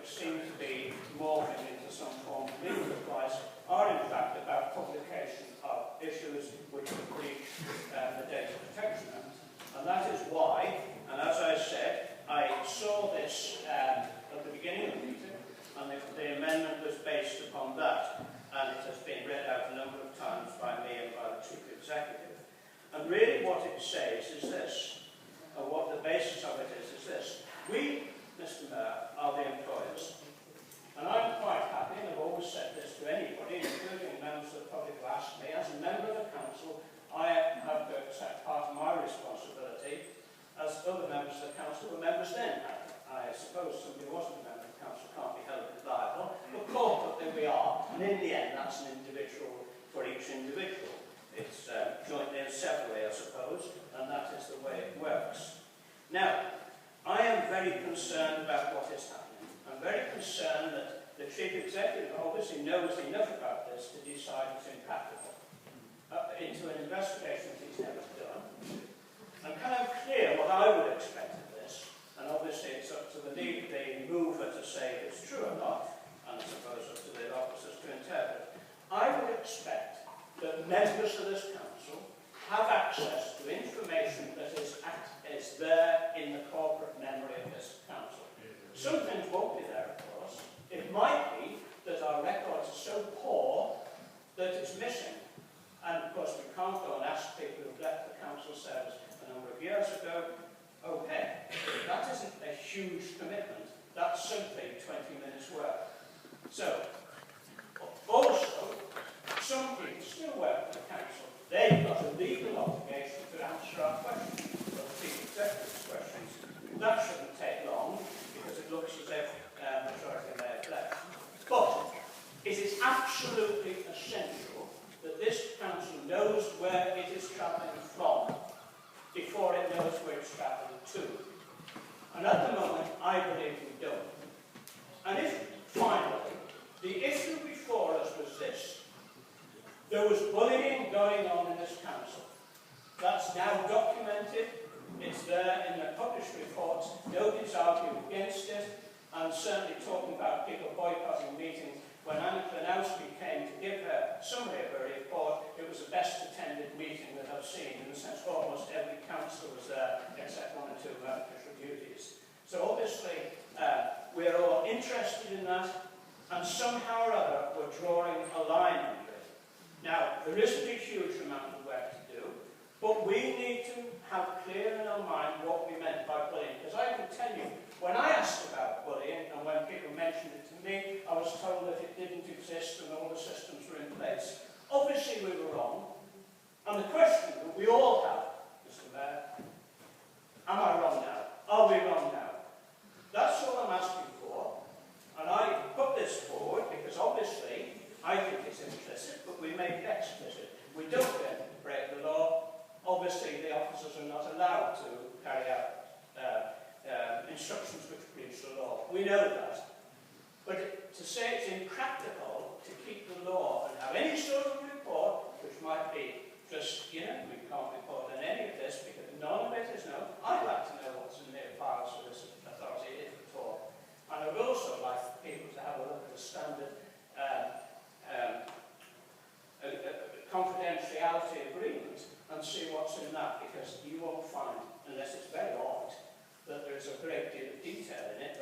which seem to be morphing into some form of legal advice, are in fact about publication of issues which would breach the Data Protection Act. And that is why, and as I said, I saw this at the beginning of the meeting, and the amendment was based upon that, and it has been read out a number of times by me and by the Chief Executive. And really what it says is this, or what the basis of it is this. We, Mr. Mayor, are the employers. And I'm quite happy, and I've always said this to anybody, including members of the public who ask me, as a member of the council, I have to accept part of my responsibility, as other members of the council were members then had. I suppose somebody who wasn't a member of the council can't be held liable, but corporately we are, and in the end that's an individual for each individual. It's jointly and severally, I suppose, and that is the way it works. Now, I am very concerned about what is happening. I'm very concerned that the Chief Executive obviously knows enough about this to decide it's impractical. Into an investigation that he's never done. And can I be clear what I would expect of this? And obviously it's up to the mover to say if it's true or not, and I suppose up to the officers to interpret. I would expect that members of this council have access to information that is there in the corporate memory of this council. Some things won't be there, of course. It might be that our records are so poor that it's missing. And of course we can't go and ask people who've left the council service a number of years ago, okay, that isn't a huge commitment. That's simply 20 minutes work. So, also, some people still work for the council. They've got a legal obligation to answer our questions, or the Chief Executive's questions. That shouldn't take long, because it looks as if the majority may have left. But it is absolutely essential that this council knows where it is travelling from before it knows where it's travelling to. And at the moment, I believe we don't. And if, finally, the issue before us was this: there was bullying going on in this council. That's now documented. It's there in the published reports. Nobody's arguing against it. And certainly talking about people boycotting meetings. When Anna Klanowski came to give her summary of her report, it was the best attended meeting that I've seen, in the sense almost every councillor was there, except one or two official duties. So obviously, we're all interested in that, and somehow or other, we're drawing a line under it. Now, there isn't a huge amount of work to do, but we need to have clear in our mind what we meant by bullying. Because I can tell you, when I asked about bullying, and when people mentioned it to me, I was told that it didn't exist and all the systems were in place. Obviously, we were wrong. And the question that we all have, Mr. Mayor, am I wrong now? Are we wrong now? That's all I'm asking for. And I put this forward because obviously I think it's implicit, but we make it explicit. We don't then break the law. Obviously, the officers are not allowed to carry out instructions which breach the law. We know that. But to say it's impractical to keep the law and have any sort of report, which might be just, we can't report on any of this because none of it is known. I'd like to know what's in the files of this authority, if at all. And I would also like people to have a look at the standard confidentiality agreement and see what's in that, because you won't find, unless it's very odd, that there's a great deal of detail in it.